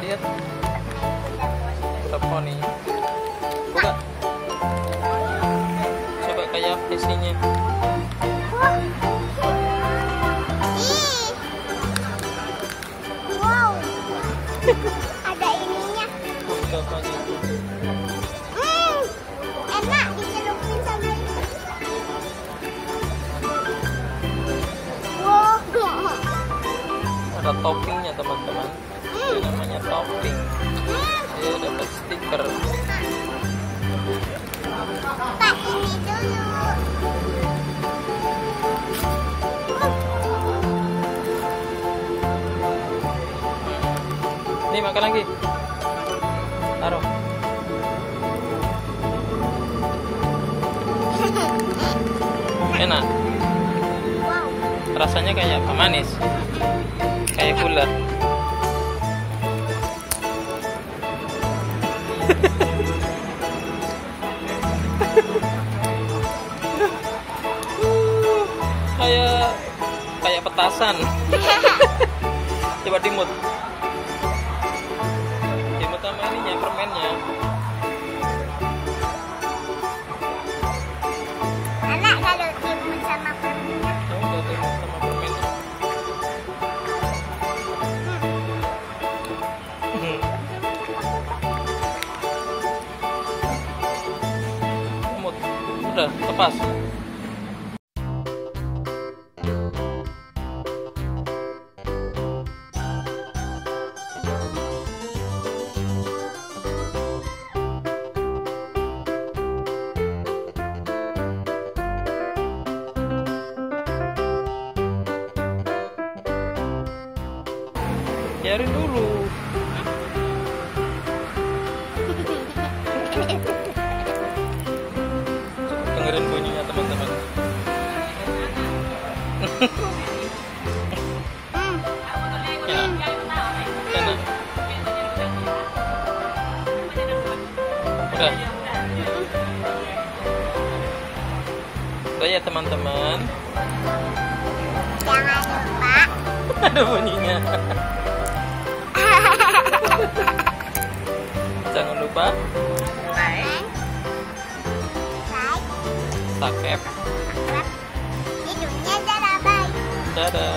lihat. Berapa nih? Buka. Coba kayak apa isinya? Wow. Ada ininya. Berapanya? Enak dicelupin sama itu. Wow. Ada toppingnya teman-teman. Ini namanya topping. Dia dapat stiker. Pak, ini dulu. Nih makan lagi. Taruh. Enak. Wow. Rasanya kayak apa? Manis. Kayak gula. kayak petasan. Coba dimut sama ininya, permennya. Enak kalau timun sama permennya. Udah dimut sama permennya. Dimut. Udah, lepas. Biarin dulu. Dengerin bunyinya teman-teman. Enak. Enak. Udah. Udah ya teman-teman. Jangan lupa. Ada bunyinya. Jangan lupa Like, subscribe. hidupnya dadah, bye. Dadah.